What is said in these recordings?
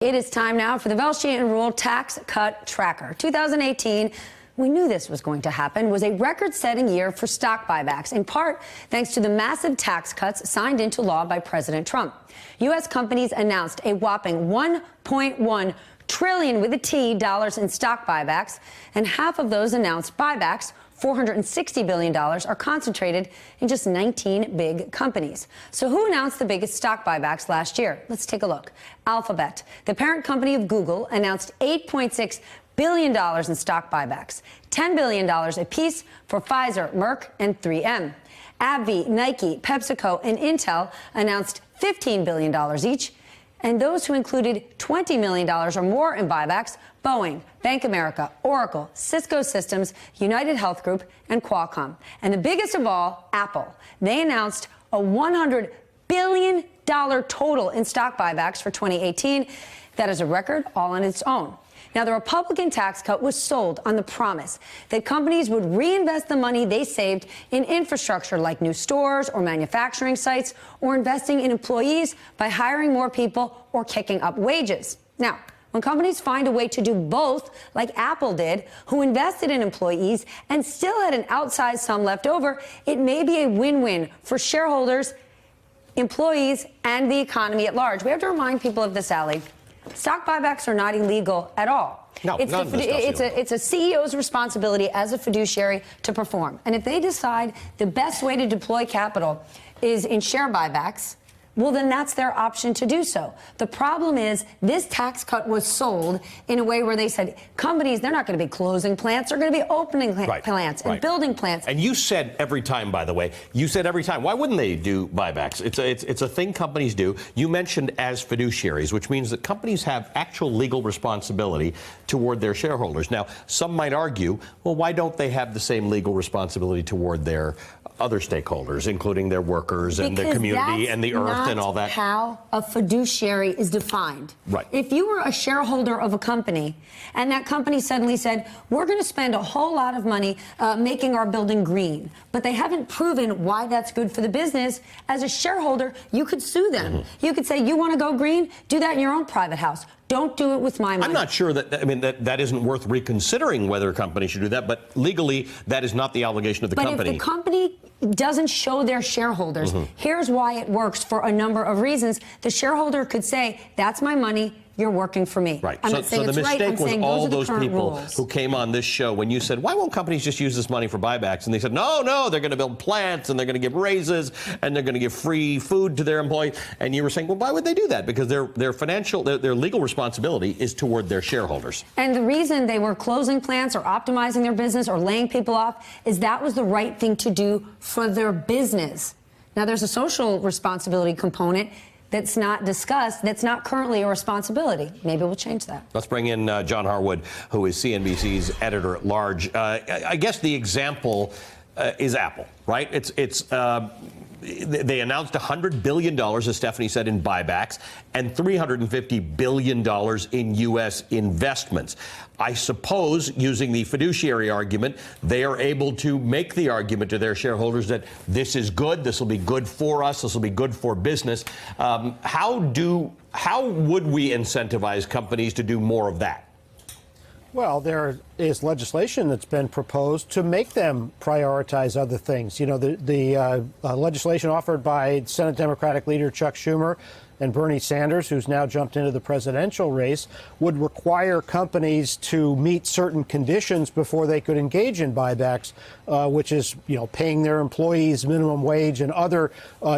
It is time now for the Velshi and Rule Tax Cut Tracker. 2018, we knew this was going to happen, was a record-setting year for stock buybacks, in part thanks to the massive tax cuts signed into law by President Trump. U.S. companies announced a whopping $1.1 trillion with a T dollars in stock buybacks, and half of those announced buybacks, $460 billion, are concentrated in just 19 big companies. So who announced the biggest stock buybacks last year? Let's take a look. Alphabet, the parent company of Google, announced $8.6 billion in stock buybacks, $10 billion apiece for Pfizer, Merck, and 3M. AbbVie, Nike, PepsiCo, and Intel announced $15 billion each. And those who included $20 million or more in buybacks: Boeing, Bank of America, Oracle, Cisco Systems, United Health Group, and Qualcomm. And the biggest of all, Apple. They announced a $100 billion total in stock buybacks for 2018. That is a record all on its own. Now, the Republican tax cut was sold on the promise that companies would reinvest the money they saved in infrastructure like new stores or manufacturing sites, or investing in employees by hiring more people or kicking up wages. Now, when companies find a way to do both, like Apple did, who invested in employees and still had an outsized sum left over, it may be a win-win for shareholders, employees, and the economy at large. We have to remind people of this, Allie. Stock buybacks are not illegal at all. No, it's a CEO's responsibility as a fiduciary to perform. And if they decide the best way to deploy capital is in share buybacks, well, then that's their option to do so. The problem is this tax cut was sold in a way where they said companies, they're not going to be closing plants, they're going to be opening plants and building plants. And you said every time, by the way, why wouldn't they do buybacks? It's a thing companies do. You mentioned as fiduciaries, which means that companies have actual legal responsibility toward their shareholders. Now, some might argue, well, why don't they have the same legal responsibility toward their other stakeholders, including their workers and the community and the earth and all that? That's how a fiduciary is defined. Right. If you were a shareholder of a company and that company suddenly said, we're going to spend a whole lot of money making our building green, but they haven't proven why that's good for the business, as a shareholder, you could sue them. Mm-hmm. You could say, you want to go green? Do that in your own private house. Don't do it with my money. I'm not sure that isn't worth reconsidering whether a company should do that, but legally that is not the obligation of the company. But if the company doesn't show their shareholders, here's why it works for a number of reasons. The shareholder could say, that's my money, you're working for me. Right. I'm not saying so the it's mistake right. I'm was saying all those those people rules. who came on this show when you said, why won't companies just use this money for buybacks? And they said, no, they're going to build plants and they're going to give raises and they're going to give free food to their employees. And you were saying, well, why would they do that? Because their legal responsibility is toward their shareholders. And the reason they were closing plants or optimizing their business or laying people off is that was the right thing to do for their business. Now, there's a social responsibility component that's not discussed, that's not currently a responsibility. Maybe we'll change that. Let's bring in John Harwood, who is CNBC's editor-at-large. I guess the example is Apple, right? They announced $100 billion, as Stephanie said, in buybacks and $350 billion in U.S. investments. I suppose, using the fiduciary argument, they are able to make the argument to their shareholders that this is good, this will be good for us, this will be good for business. How would we incentivize companies to do more of that? Well, there is legislation that's been proposed to make them prioritize other things. You know, the legislation offered by Senate Democratic leader Chuck Schumer and Bernie Sanders, who's now jumped into the presidential race, would require companies to meet certain conditions before they could engage in buybacks, which is, paying their employees minimum wage and other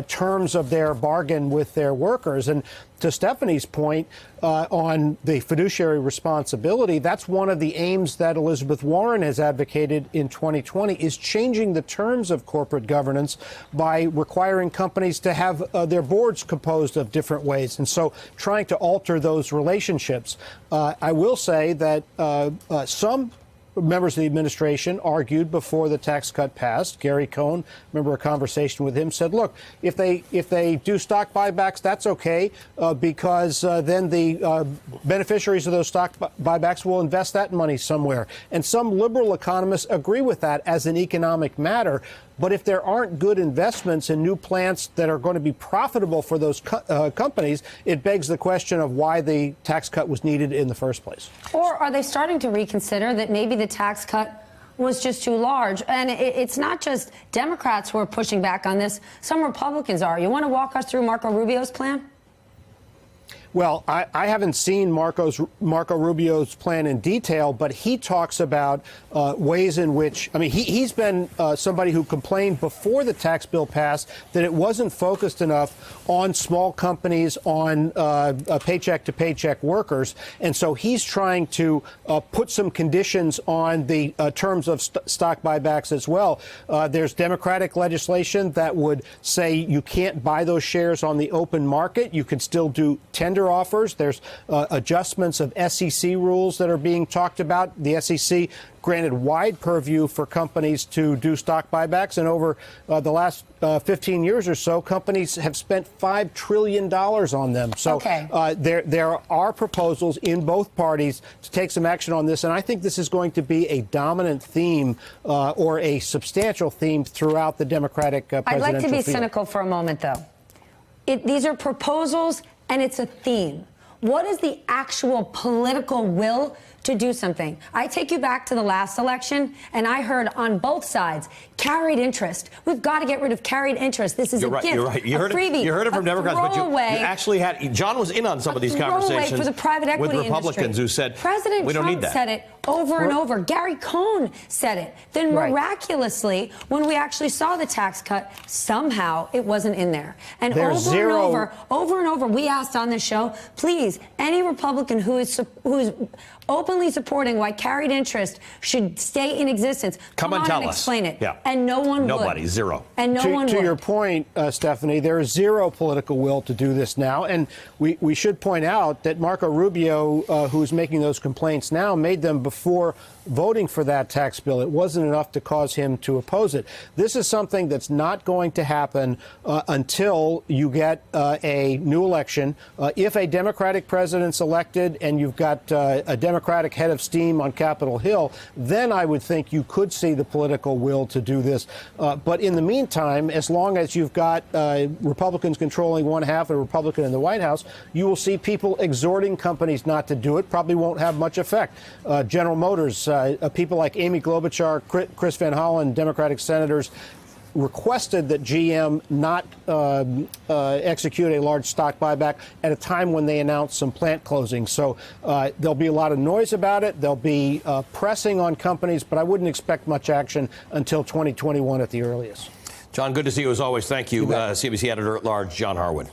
terms of their bargain with their workers. And to Stephanie's point on the fiduciary responsibility, that's one of the aims that Elizabeth Warren has advocated in 2020, is changing the terms of corporate governance by requiring companies to have their boards composed of different ways. And so trying to alter those relationships. I will say that some members of the administration argued before the tax cut passed. Gary Cohn, remember a conversation with him, said, look, if they do stock buybacks, that's okay, because then the beneficiaries of those stock buybacks will invest that money somewhere. And some liberal economists agree with that as an economic matter. But if there aren't good investments in new plants that are going to be profitable for those companies, it begs the question of why the tax cut was needed in the first place. Or are they starting to reconsider that maybe the tax cut was just too large? And it's not just Democrats who are pushing back on this. Some Republicans are. You want to walk us through Marco Rubio's plan? Well, I haven't seen Marco Rubio's plan in detail, but he talks about ways in which, I mean, he's been somebody who complained before the tax bill passed that it wasn't focused enough on small companies, on paycheck-to-paycheck workers. And so he's trying to put some conditions on the terms of stock buybacks as well. There's Democratic legislation that would say you can't buy those shares on the open market. You can still do tender offers. There's adjustments of SEC rules that are being talked about. The SEC granted wide purview for companies to do stock buybacks, and over the last 15 years or so, companies have spent $5 trillion on them. So there are proposals in both parties to take some action on this, and I think this is going to be a dominant theme or a substantial theme throughout the Democratic presidential I'd like to be field. cynical for a moment, though. These are proposals, and it's a theme. What is the actual political will to do something? I take you back to the last election, and I heard on both sides carried interest. We've got to get rid of carried interest. This is a gift, You're right. You heard freebie, it from Democrats, but you actually had. John was in on some of these conversations for the private equity with Republicans industry. who said President we don't Trump need that. said it over and over. Gary Cohn said it. Then miraculously, when we actually saw the tax cut, somehow it wasn't in there. And over and over, we asked on this show, please, any Republican who is openly supporting why carried interest should stay in existence, come on, tell and us. Explain it. Yeah. And no one Nobody, would. zero. And no one would. To your point, Stephanie, there is zero political will to do this now. And we should point out that Marco Rubio, who's making those complaints now, made them before voting for that tax bill. It wasn't enough to cause him to oppose it. This is something that's not going to happen until you get a new election. If a Democratic president's elected and you've got a Democratic head of steam on Capitol Hill, then I would think you could see the political will to do this. But in the meantime, as long as you've got Republicans controlling one half and a Republican in the White House, you will see people exhorting companies not to do it. Probably won't have much effect. General Motors, people like Amy Klobuchar, Chris Van Hollen, Democratic senators, requested that GM not execute a large stock buyback at a time when they announced some plant closings. So there'll be a lot of noise about it. There'll be pressing on companies, but I wouldn't expect much action until 2021 at the earliest. John, good to see you as always. Thank you, CNBC editor-at-large John Harwood.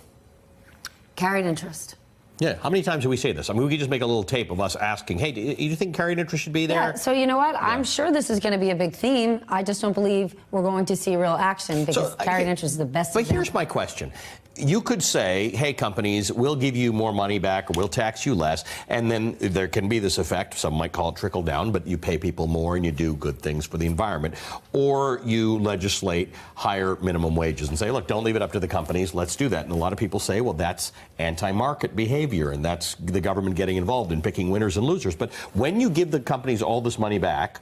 Carried interest. Yeah, how many times do we say this? I mean, we could just make a little tape of us asking, hey, do you think carried interest should be there? Yeah, so you know what? I'm sure this is going to be a big theme. I just don't believe we're going to see real action because carried interest is the best But example. here's my question. You could say, hey, companies, we'll give you more money back or we'll tax you less. And then there can be this effect. Some might call it trickle down, but you pay people more and you do good things for the environment. Or you legislate higher minimum wages and say, look, don't leave it up to the companies. Let's do that. And a lot of people say, well, that's anti-market behavior and that's the government getting involved in picking winners and losers. But when you give the companies all this money back,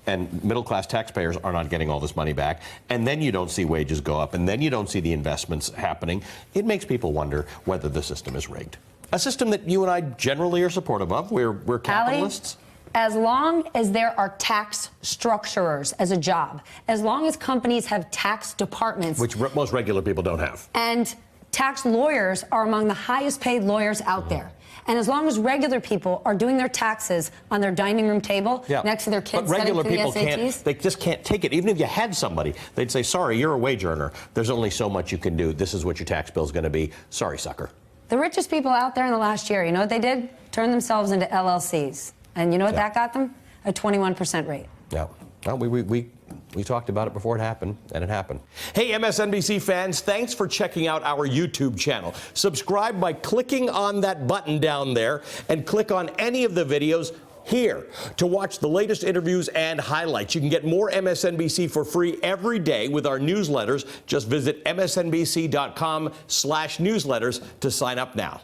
and middle-class taxpayers are not getting all this money back, and then you don't see wages go up, and then you don't see the investments happening, it makes people wonder whether the system is rigged. A system that you and I generally are supportive of. We're capitalists. As long as there are tax structurers as a job, as long as companies have tax departments, Which most regular people don't have. and tax lawyers are among the highest paid lawyers out there. And as long as regular people are doing their taxes on their dining room table next to their kids but regular studying for the people SATs, they just can't take it. Even if you had somebody, they'd say, sorry, you're a wage earner. There's only so much you can do. This is what your tax bill is going to be. Sorry, sucker. the richest people out there in the last year, you know what they did? Turned themselves into LLCs. And you know what that got them? A 21% rate. Yeah. Well, we talked about it before it happened, and it happened. Hey, MSNBC fans, thanks for checking out our YouTube channel. Subscribe by clicking on that button down there and click on any of the videos here to watch the latest interviews and highlights. You can get more MSNBC for free every day with our newsletters. Just visit msnbc.com/newsletters to sign up now.